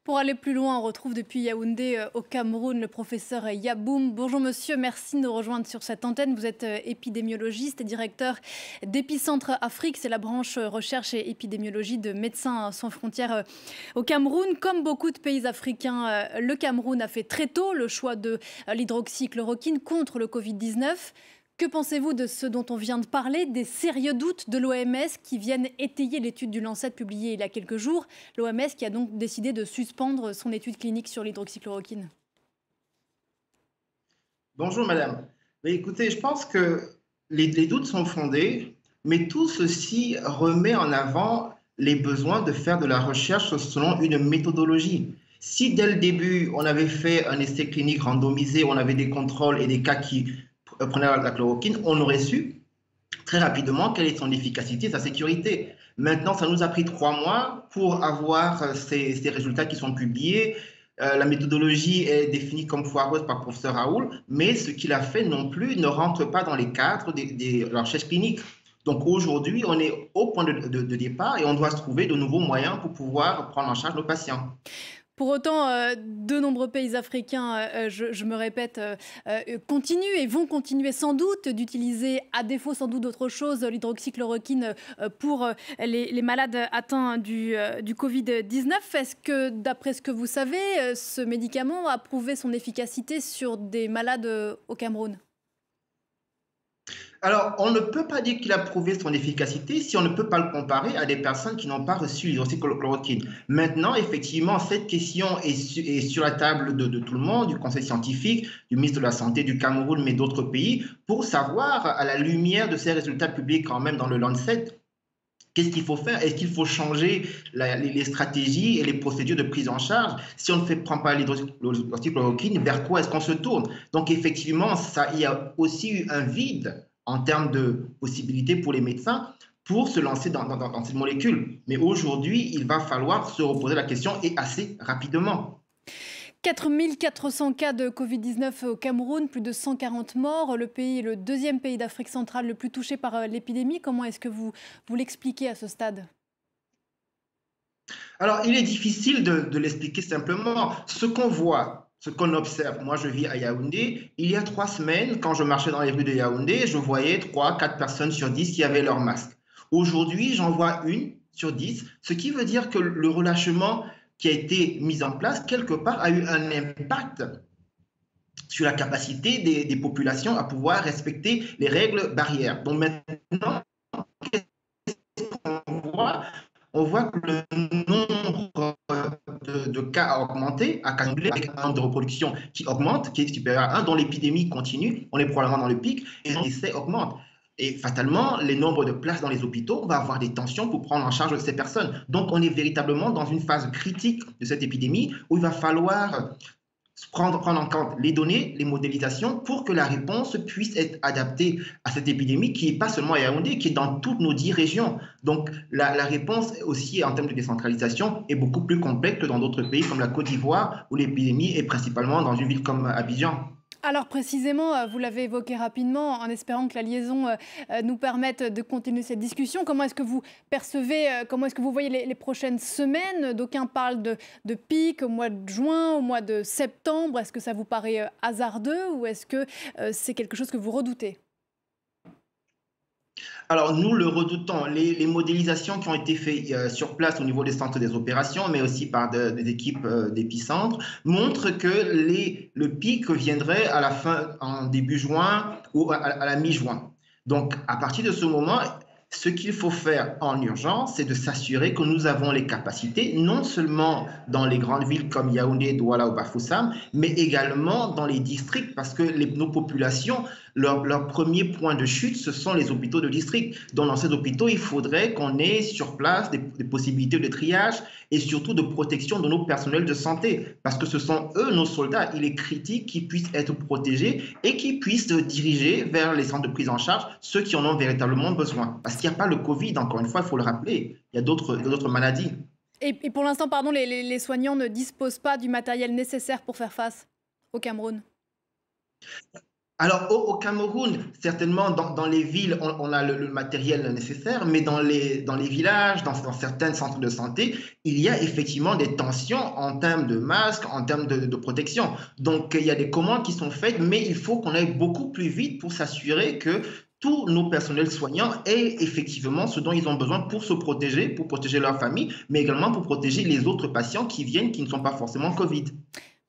Pour aller plus loin, on retrouve depuis Yaoundé au Cameroun le professeur Yaboum. Bonjour monsieur, merci de nous rejoindre sur cette antenne. Vous êtes épidémiologiste et directeur d'Épicentre Afrique. C'est la branche recherche et épidémiologie de Médecins sans frontières au Cameroun. Comme beaucoup de pays africains, le Cameroun a fait très tôt le choix de l'hydroxychloroquine contre le Covid-19. Que pensez-vous de ce dont on vient de parler, des sérieux doutes de l'OMS qui viennent étayer l'étude du Lancet publiée il y a quelques jours, l'OMS qui a donc décidé de suspendre son étude clinique sur l'hydroxychloroquine? Bonjour madame. Mais écoutez, je pense que les doutes sont fondés, mais tout ceci remet en avant les besoins de faire de la recherche selon une méthodologie. Si dès le début, on avait fait un essai clinique randomisé, on avait des contrôles et des cas qui prenaient la chloroquine, on aurait su très rapidement quelle est son efficacité, sa sécurité. Maintenant, ça nous a pris 3 mois pour avoir ces résultats qui sont publiés. La méthodologie est définie comme foireuse par le professeur Raoul, mais ce qu'il a fait non plus ne rentre pas dans les cadres de la recherche clinique. Donc aujourd'hui, on est au point de départ et on doit se trouver de nouveaux moyens pour pouvoir prendre en charge nos patients. Pour autant, de nombreux pays africains, je me répète, continuent et vont continuer sans doute d'utiliser, à défaut sans doute d'autre chose, l'hydroxychloroquine pour les malades atteints du Covid-19. Est-ce que, d'après ce que vous savez, ce médicament a prouvé son efficacité sur des malades au Cameroun? Alors, on ne peut pas dire qu'il a prouvé son efficacité si on ne peut pas le comparer à des personnes qui n'ont pas reçu l'hydroxychloroquine. Maintenant, effectivement, cette question est sur la table de tout le monde, du Conseil scientifique, du ministre de la Santé du Cameroun, mais d'autres pays, pour savoir, à la lumière de ces résultats publiés quand même dans le Lancet, qu'est-ce qu'il faut faire? Est-ce qu'il faut changer les stratégies et les procédures de prise en charge? Si on ne prend pas l'hydroxychloroquine, vers quoi est-ce qu'on se tourne? Donc effectivement, il y a aussi eu un vide en termes de possibilités pour les médecins pour se lancer dans cette molécule. Mais aujourd'hui, il va falloir se reposer la question et assez rapidement. 4 400 cas de Covid-19 au Cameroun, plus de 140 morts. Le pays est le deuxième pays d'Afrique centrale le plus touché par l'épidémie. Comment est-ce que vous l'expliquez à ce stade? Alors, il est difficile de l'expliquer simplement. Ce qu'on voit, ce qu'on observe, moi je vis à Yaoundé, il y a 3 semaines, quand je marchais dans les rues de Yaoundé, je voyais 3, 4 personnes sur 10 qui avaient leur masque. Aujourd'hui, j'en vois 1 sur 10, ce qui veut dire que le relâchement qui a été mis en place, quelque part, a eu un impact sur la capacité des populations à pouvoir respecter les règles barrières. Donc maintenant, qu'est-ce qu'on voit? On voit que le nombre de cas a augmenté, à avec un nombre de reproduction qui augmente, qui est supérieur à 1, dont l'épidémie continue, on est probablement dans le pic, et les décès augmentent. Et fatalement, les nombres de places dans les hôpitaux, on va avoir des tensions pour prendre en charge ces personnes. Donc, on est véritablement dans une phase critique de cette épidémie où il va falloir prendre en compte les données, les modélisations pour que la réponse puisse être adaptée à cette épidémie qui n'est pas seulement à Yaoundé, qui est dans toutes nos 10 régions. Donc la réponse aussi en termes de décentralisation est beaucoup plus complexe que dans d'autres pays comme la Côte d'Ivoire où l'épidémie est principalement dans une ville comme Abidjan. Alors précisément, vous l'avez évoqué rapidement, en espérant que la liaison nous permette de continuer cette discussion. Comment est-ce que vous percevez, comment est-ce que vous voyez les prochaines semaines? D'aucuns parlent de pic au mois de juin, au mois de septembre. Est-ce que ça vous paraît hasardeux ou est-ce que c'est quelque chose que vous redoutez? Alors, nous le redoutons. Les modélisations qui ont été faites sur place au niveau des centres des opérations, mais aussi par des équipes d'épicentre, montrent que le pic viendrait à la fin, en début juin ou à la mi-juin. Donc, à partir de ce moment, ce qu'il faut faire en urgence, c'est de s'assurer que nous avons les capacités, non seulement dans les grandes villes comme Yaoundé, Douala ou Bafoussam, mais également dans les districts, parce que nos populations, leur premier point de chute, ce sont les hôpitaux de district. Donc, dans ces hôpitaux, il faudrait qu'on ait sur place des possibilités de triage et surtout de protection de nos personnels de santé, parce que ce sont eux, nos soldats. Il est critique qu'ils puissent être protégés et qu'ils puissent diriger vers les centres de prise en charge ceux qui en ont véritablement besoin. Parce qu'il n'y a pas le Covid, encore une fois, il faut le rappeler. Il y a d'autres maladies. Et pour l'instant, pardon, les soignants ne disposent pas du matériel nécessaire pour faire face au Cameroun? Alors, au Cameroun, certainement, dans les villes, on a le matériel nécessaire, mais dans les villages, dans certains centres de santé, il y a effectivement des tensions en termes de masques, en termes de protection. Donc, il y a des commandes qui sont faites, mais il faut qu'on aille beaucoup plus vite pour s'assurer que tous nos personnels soignants aient effectivement ce dont ils ont besoin pour protéger leur famille, mais également pour protéger les autres patients qui viennent, qui ne sont pas forcément Covid.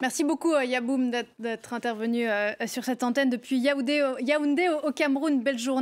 Merci beaucoup Yaboum d'être intervenu sur cette antenne depuis Yaoundé au Cameroun. Belle journée.